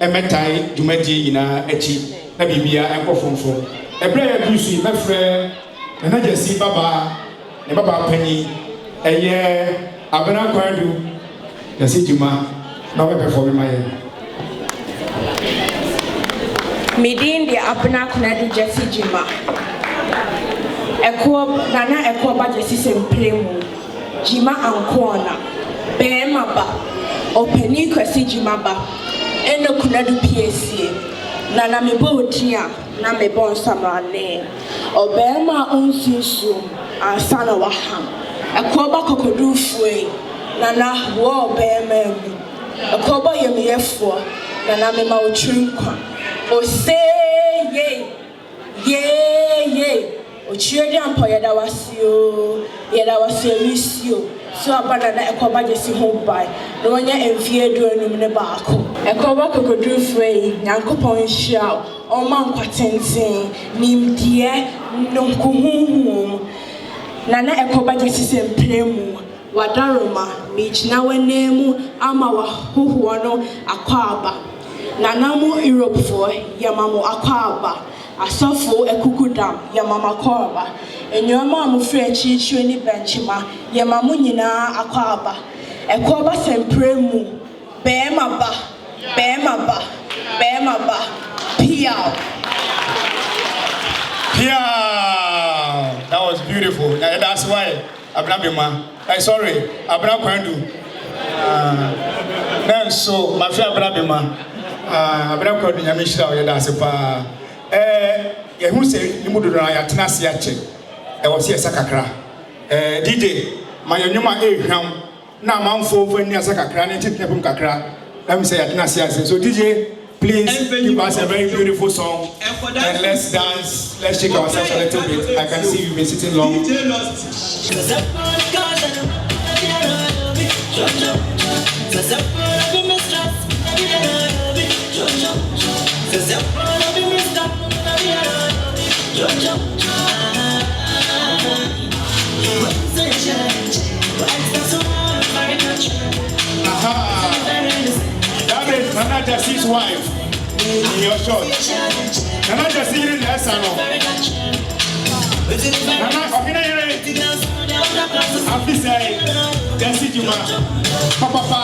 Emetai Jumaji ina echi na bibia enko fonfo ebre ya dusu mefre na Gyasi baba ne baba pani eye abena kwadu Gyasi Juma na we perform my midin de abena kwadu Gyasi Juma eko nana eko ba Gyasi semplemu Jima ankona be maba openi Gyasi Juma ba eno kunadu PSC na mebo otia na mebo nsamrane obema onsusu ansana waham akoba kokodufue na wo obema mu akoba yemiyefo na mema otwinkwa ose ye ochiedi ampo yeda wasio wisio so abana na akoba Gyasi ho bai no nya emfie duanum ne baako ekoba kokodu free nyankopon hia o man kwatenten nimdie nonkohuhu na ekoba Gyasi semplemu wadaroma mijina wanemu ama wa huhu no akwaba nanamu Europe for yamamu akwaba asofo ekukudam yamama kwaba enyoma amufre chichwe ni benchima yamamu nyina akwaba ekoba semplemu Bema ba Pia. That was beautiful. That's why Abrabima. Sorry, Abra Kwandu. Then so my friend Abrabima. Abra Kwandu Yamishra Yadasepa. Who say Nimudura Yatinasi Yache? I was here Sakakra. DJ, my Yuma Aham. Now I'm for when you Sakakra and Tipum Kakra. Let me say Yatinasi. So DJ, please give us a very beautiful song. And let's dance. Let's shake ourselves a little bit. I can see you've been sitting long. That is Nana Gyasi's wife in your shot. Nana Gyasi in the salon. Nana, okay, I'll be saying, Gyasi Juma, Papa.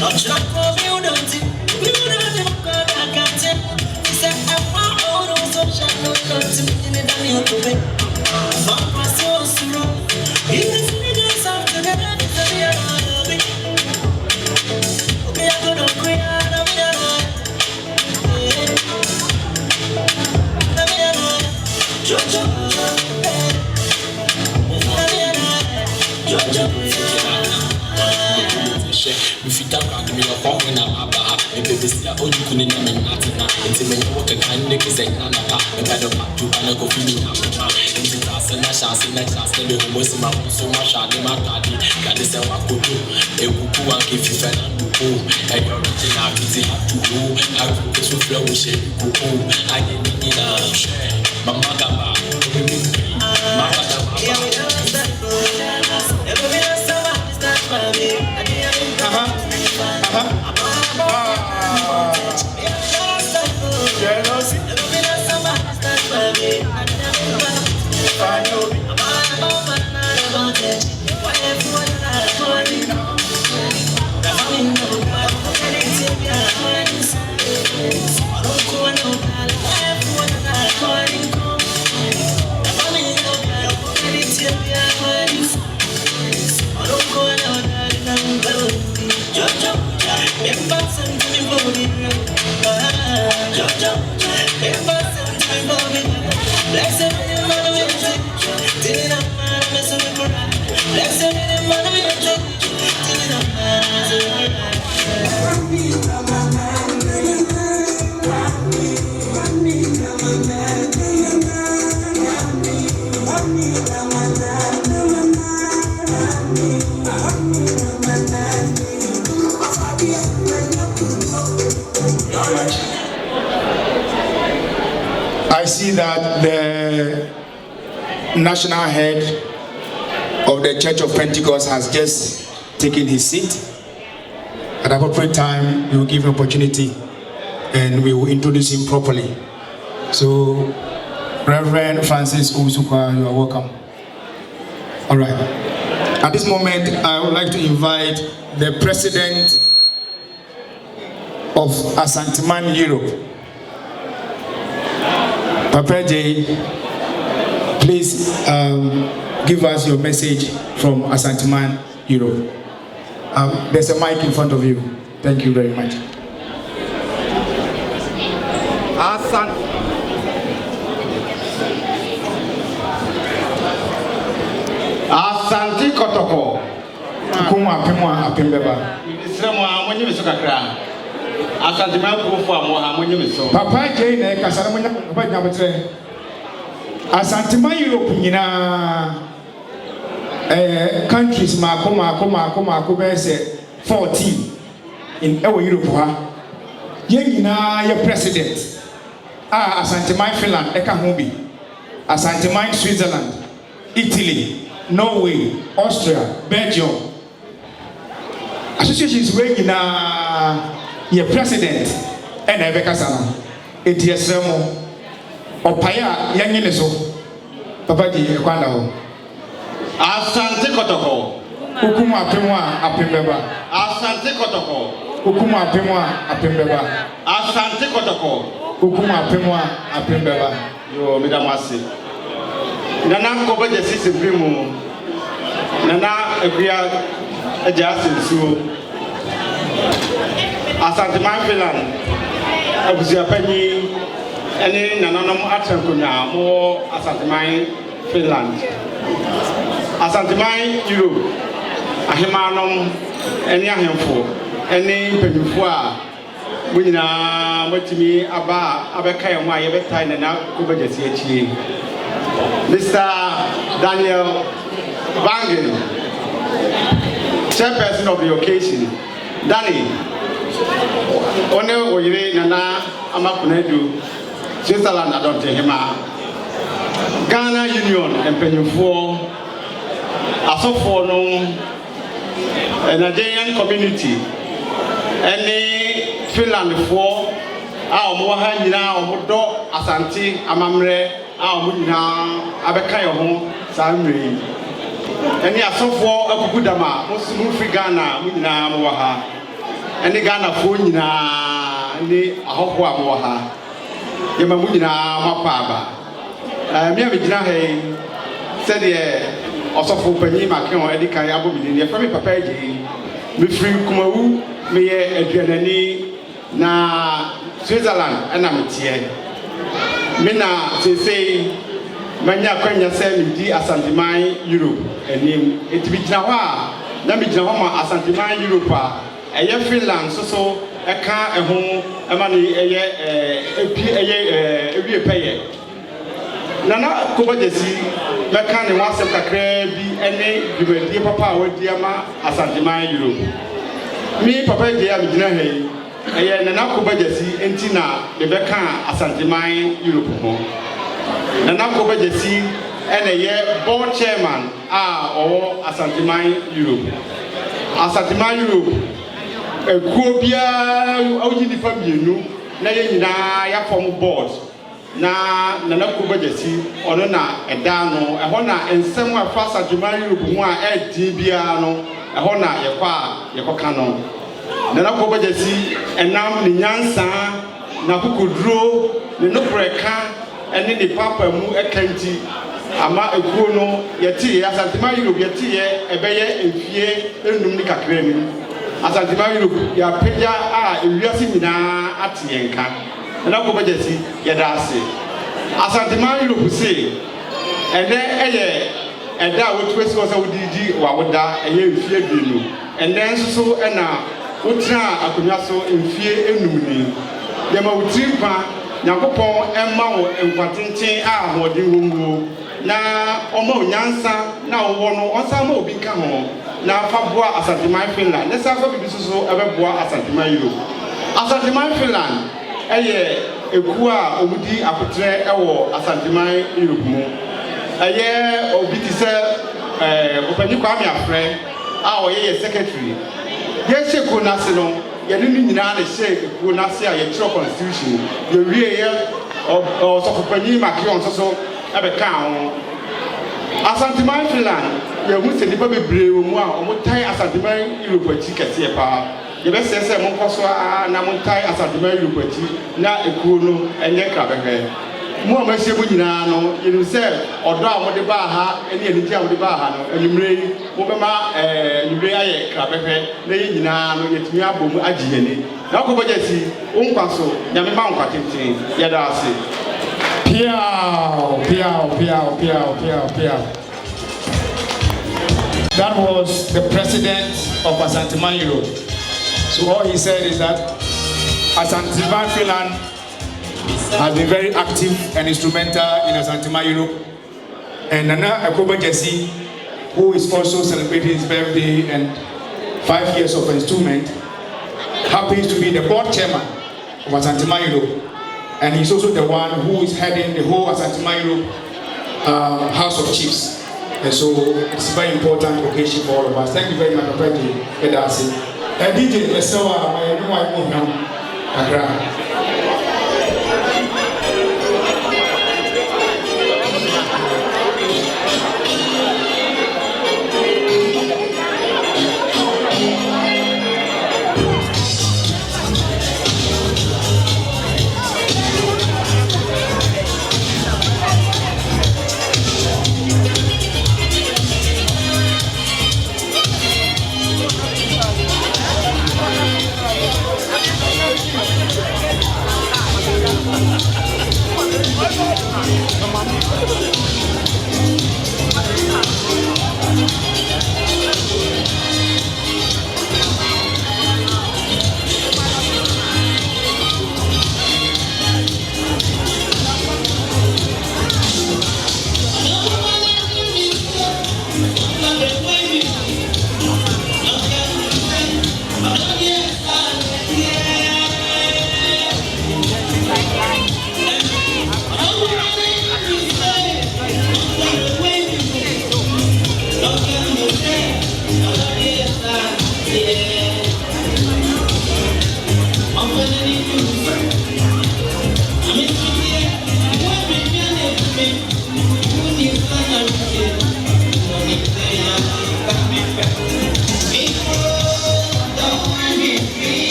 Not sure for you don't you don't say I'm so shallow not to in the new to be so slow it's niggas out together okay I don't know if you don't want me, you're walking out my bar. If it's the only couldn't name nothing, it's a man who can kind of say, Nana, and I don't want to go feeling out of my into class and I shall see next class. The most of my so much I did my daddy. Got this and what could do. They will go and give you fell and go. And you're writing out easy to go. I could get so flow with shit. Go. I didn't need a share. Mama Gamba, Mama very much. I see that the national head of the Church of Pentecost has just taken his seat. At appropriate time, we will give him opportunity and we will introduce him properly. So, Reverend Francis Owusu-Kwaa, you are welcome. All right. At this moment, I would like to invite the president of Asanteman Europe, Papa J. Please give us your message from Asanteman Europe. There's a mic in front of you. Thank you very much. Asante Kotoko. Kuma apembeba. Isramo amonye miso kakra. Asante makufu amonye miso. Papa J na kasara monya papa nyabotre. Asanteman Europe nyina countries mako be say 14 in Europe ha. Ye nyina ye president. Asanteman Finland eka ho bi. Asanteman Switzerland, Italy, Norway, Austria, Belgium. Associations where your president and Rebecca Sana. It is Remo or Paya Yangineso. Papa Di Kwanda. Asante Kotoko. Ukuma Pemwa Apembeba. Asante Kotoko. Ukuma Pemwa Apembeba. Asante Kotoko. Ukuma Pemwa Apembeba. Yo, Midamasi. Nana Koba Gyasi Supreme. Nana Ebria Gyasi Su. Asanteman Finland. Abusia Penny. Any Nanonum Atankunya. More Asanteman Finland. Asanteman Europe. Ahimanum. Any Ahemfo. Any Penufua. Winna Motimi Aba Abekaya Yabeta Nana Koba Gyasi. Mr. Daniel Bangen, chairperson of the occasion. Danny, One Oyire Nana Amakunedu, Switzerland Adontehema, Ghana Union and Penyufo, Asofo no, Nigerian community, any Finland for our Mohanina or Modo Asante Amamre. Muna abeka yo ho samre eni asofo akukudama musu fi Ghana muna mo ha eni Ghana fo nyina ni ahofo amo ha yema muna mapaba mi abegina he said ye osofo panyi make on edi kan abo mi ni fami papa eji mi free kumawu mi ye aduanani na Switzerland ana metie Mina say manya kwanya say me di Asanteman Europe enim etibigina ho a na me gina ho ma Asanteman Europe a eye Finland so eka eho ema ne eye ewie peye Nana Koba Gyasi meka ne wasem kakra bi ene dwumadi papa a wadi ama Asanteman Europe mi papa dia me gina he eye Nana Koba Gyasi enti na lebeka Asanteman Europe ho Nana Koba Gyasi ene ye board chairman o Asanteman Europe Asanteman Europe ekuo bia awuji di famienu na ye nyina ya form board na Nana Koba Gyasi ono na eda no eho na ensem afa Asanteman Europe ho a edi bia no eho na yekoka no Nana Koba Gyasi enam ni nyansa na kokoduro ne nobreka ene ni papa mu ekanti ama ekuo no yeti Asanteman Europe yeti ebeye enfie enum ni kakra ni Asanteman Europe ya peja ewiase nyina atiyenka Nana Koba Gyasi yeda ase Asanteman Europe se ene eye eda wotuwesi wo se wodidi wa woda eye enfie bienu ene nso ena Utra akunyaso mfie enumni yema utripa Nyankopon emma wo enkwatenten ahode wonwo na omo nyansa na wo no onsa ma obi ka ho na fa boa Asanteman Finland na sa fa bibi so ebeboa Asanteman Europe Asanteman Finland ɛyɛ ekuo a omudi akotre ɛwɔ Asanteman Europe mu ɛyɛ obi ti sɛ opanyi Kwame Afrɛ a ɔyɛ secretary yɛhyɛ kuo n'ase no yɛne ne nyinaa na hyɛ kuo n'ase a yɛkyerɛ constitution yɛwie yɛ ɔsɔfopanyi Makion nso so ɛbɛka ho Asanteman Finland yɛhu sɛ nnipa bebree wɔ mu a ɔmotae Asanteman Europe akyi kɛseɛ paa yɛbɛsɛ sɛ monkɔ so a na montae Asanteman Europe akyi na ekuo no ɛnyɛ krabɛhwɛ mo a mahyia mu nyinaa no yɛnim sɛ ɔdɔ a mode baa ha ne anigye a mode baa ha no anwummere yi mobɛma anwummere ayɛ krabɛhwɛ na yɛn nyinaa no yɛtumi abɔ mu agye yɛni na wokɔbɔ Gyasi wo nkwa so nyame ma nkwa tenten yɛda ase Piao, piao, piao, piao, piao, piao. That was the president of Asanteman Europe. So all he said is that Asanteman Finland has been very active and instrumental in Asanteman Europe. And Nana Akoba Gyasi, who is also celebrating his birthday and 5 years of enthronement, happens to be the board chairman of Asanteman Europe. And he's also the one who is heading the whole Asanteman Europe House of Chiefs. And so it's a very important occasion for all of us. Thank you very much, Papa Gyasi. DJ, let's go. I know I move now.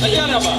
Ayana ba.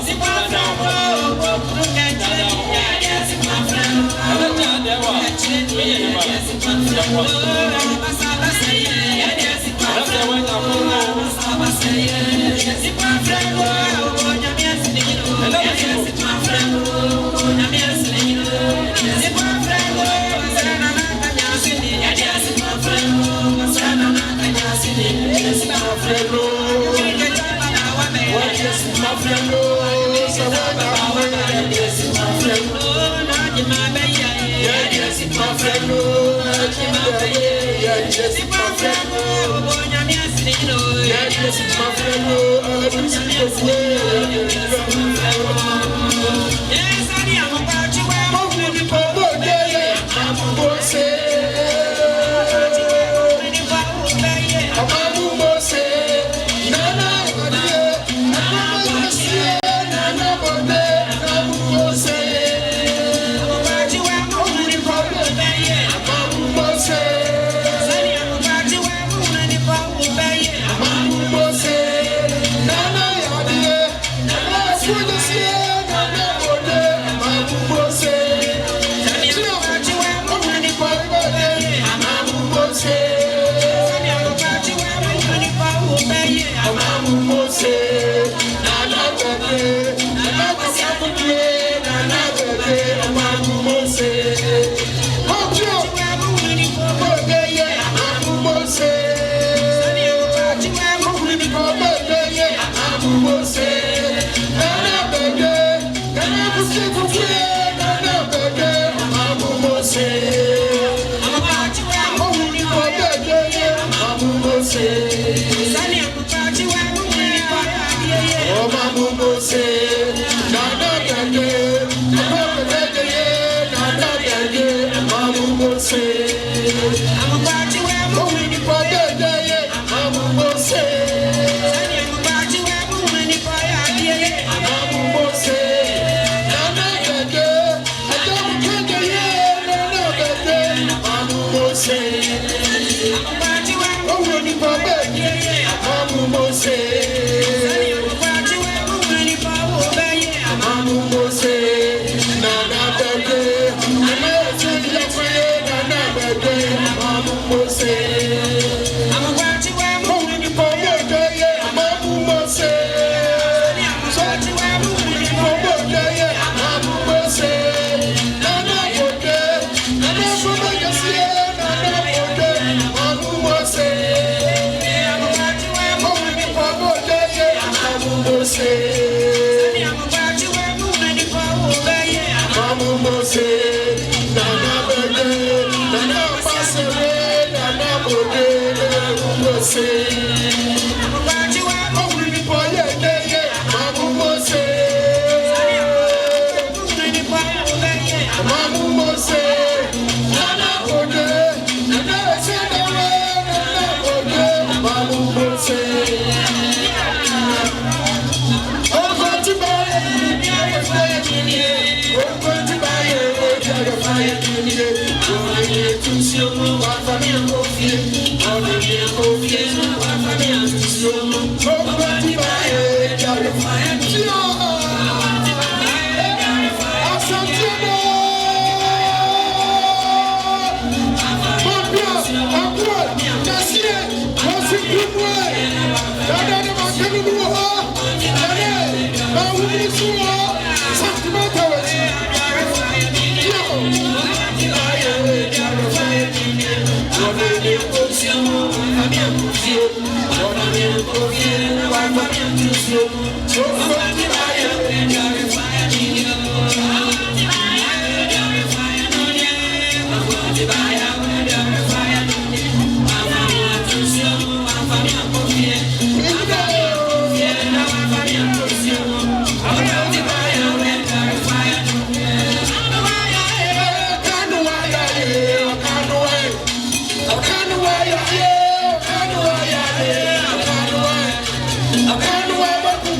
I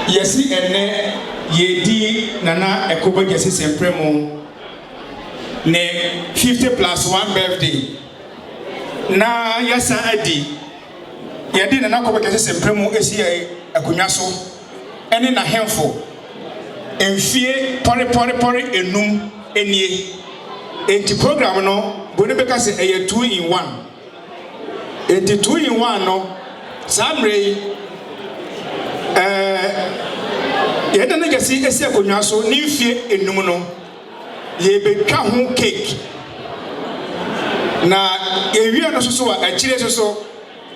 Yes, and ye Nana Ekoba Gyasi Sempremo ne 50+1 birthday. Na yasa adi ye di Nana Ekoba Gyasi Sempremo esi akunyaso ene na hemfo enfie pore enum enie enti program no boni beka se eye 2 in 1 enti 2 in 1 no samre yɛda na Gyasi esi akonwa so ne mfie enum no ye betwa ho cake na ewie no so a akire so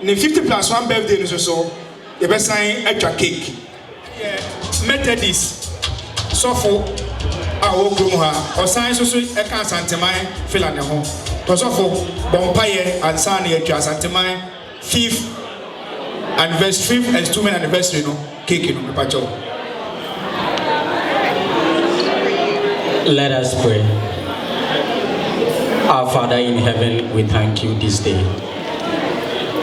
ne 50+1 birthday no so ye besan atwa cake Methodist sofo a wo grum ha osan so eka asanteman fila ne ho to sofo bompaye ansan ne atwa asanteman 5th anniversary 5th installment anniversary no cake no pacho. Let us pray. Our Father in heaven, we thank you this day.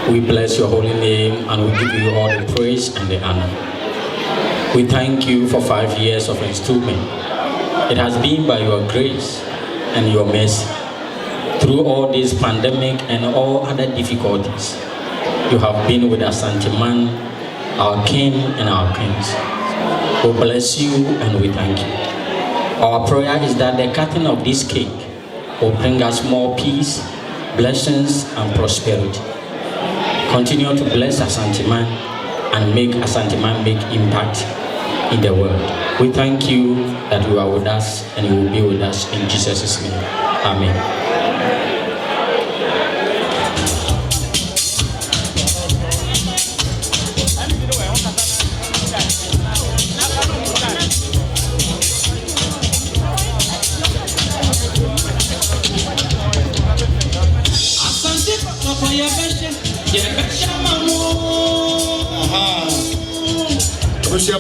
We bless your holy name and we give you all the praise and the honor. We thank you for 5 years of installment. It has been by your grace and your mercy. Through all this pandemic and all other difficulties, you have been with us, Santiman, our King and our Kings. We bless you and we thank you. Our prayer is that the cutting of this cake will bring us more peace, blessings, and prosperity. Continue to bless Asanteman and make Asanteman make impact in the world. We thank you that you are with us and you will be with us in Jesus' name. Amen.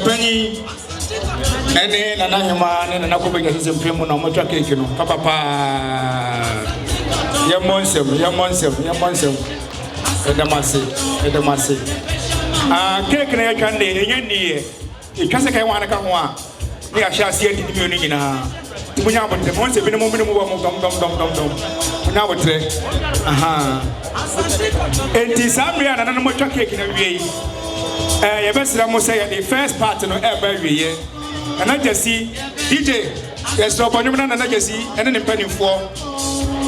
Penny and Nana Hima and Nana Ekoba Gyasi Sempremo no motor cake no papa Yamonsem edamase cake na yatwa ne enye ne twase kai wana ka ho a ne ahia ase adi mi onu nyina munya abotre mo se bi ne mo wa mo dom munya abotre enti samria na motor cake na wie you best say the first part no ever wie and I just see DJ yes no bonum na Gyasi and then penifo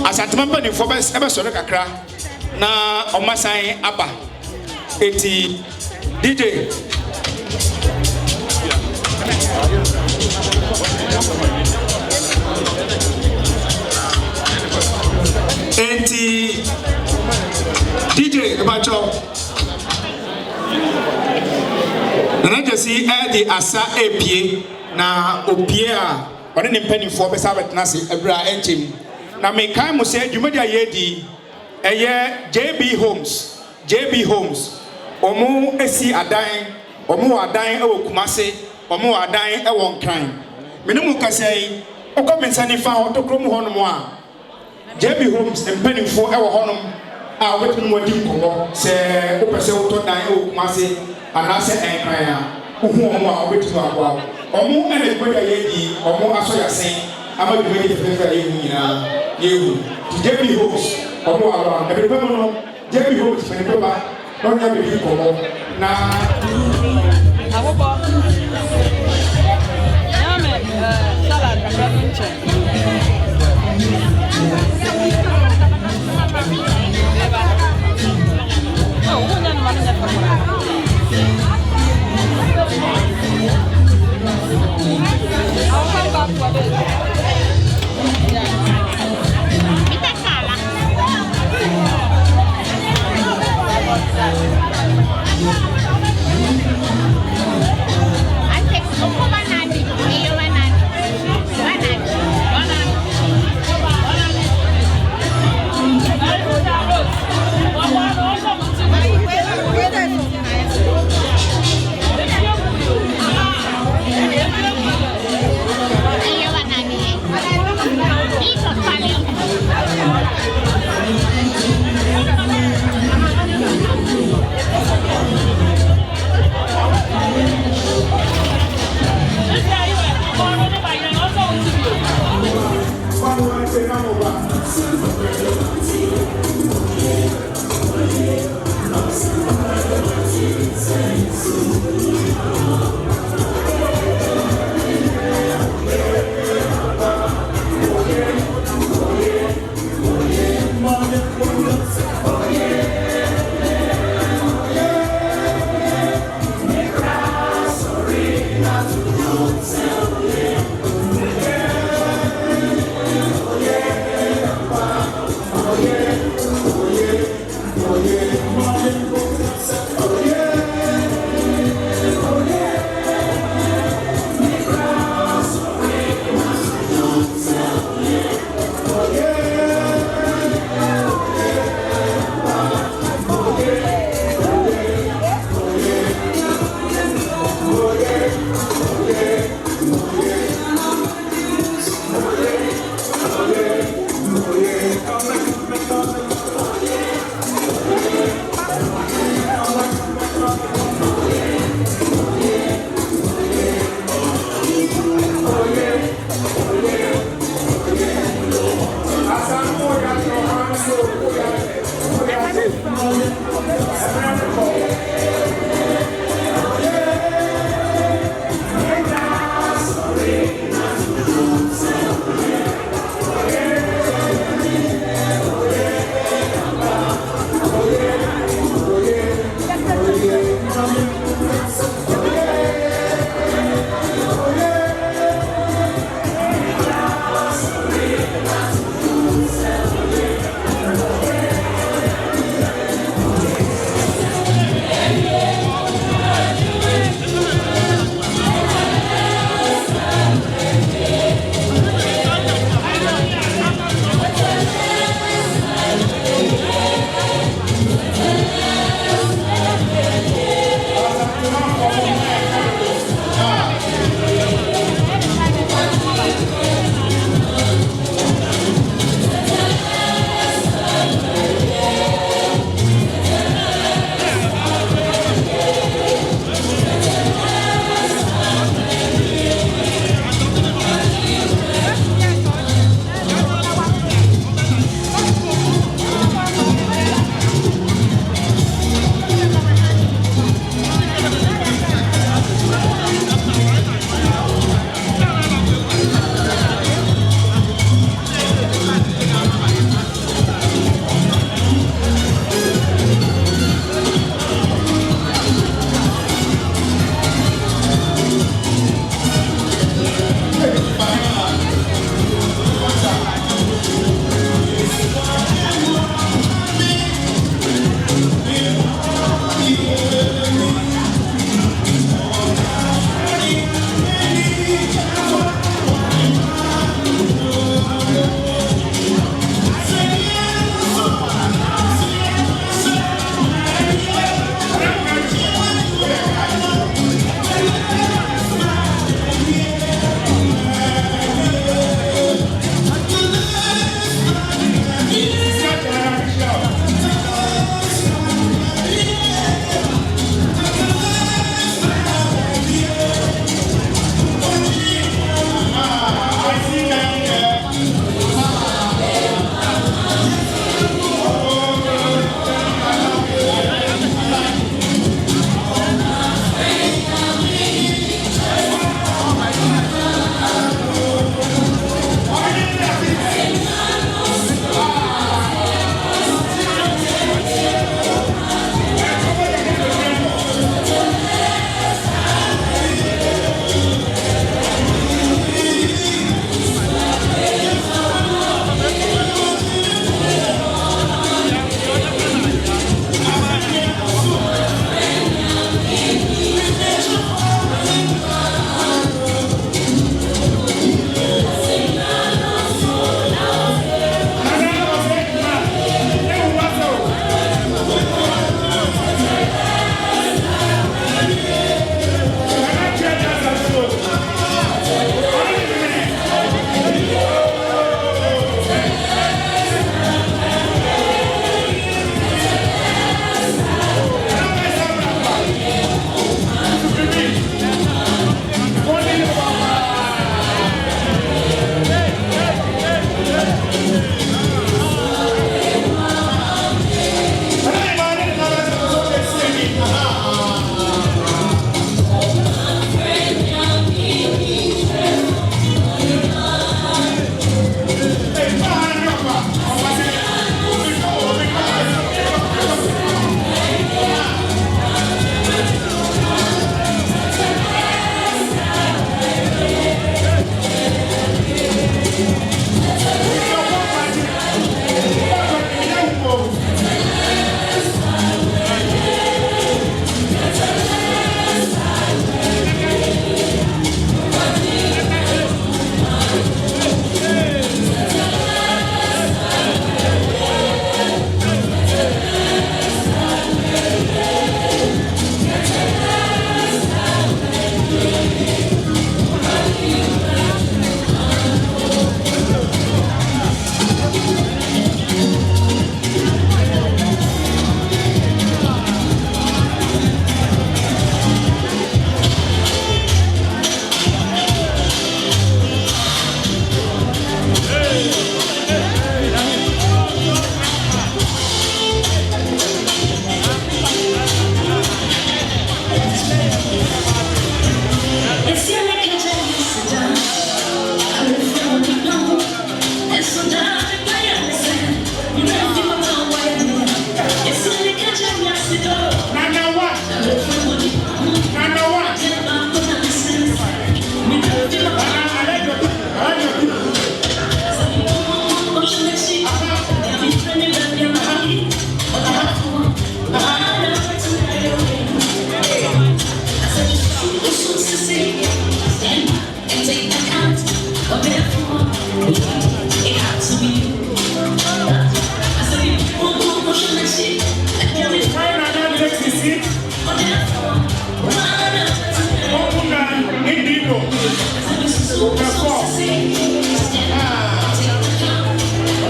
asantema penifo best ever so kakra na omasan aba eti DJ eti DJ Bacho and I just see the asa apie na opie a ɔne ne mpanimfoɔ bɛsa bɛtena ase ɛberɛ a ɛnkyɛm na mekan mo sɛ dwumadi a yɛdi ɛyɛ JB Homes ɔmo esi adan ɔmo wɔ adan ɛwɔ Kumase ɔmo wɔ adan ɛwɔ Nkran mene mu kasa yi ɔkɔ me nsa nifa hɔ to kurom hɔnom a JB Homes mpanimfoɔ ɛwɔ hɔnom a wɔbɛtumi wɔdi nkɔmmɔ sɛ wopɛ sɛ wotɔ dan ɛwɔ Kumase anaasɛ Nkran a wohu ɔmo a wɔbɛtumi aboa ɔmo ɛna dwumadi a yɛdi ɔmo asɔ yasen ama dwumadi fɛfɛ a yɛhu nyinaa yɛhu JB Homes ɔmo wɔ aba ɛbɛrɛ pɛ mu no JB Homes mpanimfoɔ ba na ɔnya bɛdi nkɔmmɔ na salad kakra bi nkyɛn. Wonya no ma no nyɛ kakra. I'll come back for this.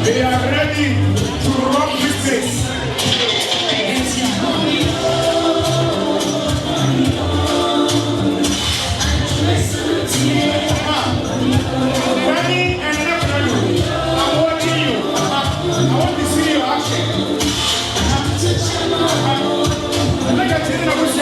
They are ready to rock this place. Ready and not ready. I'm watching you. I want to see your action. Look at you in the bush.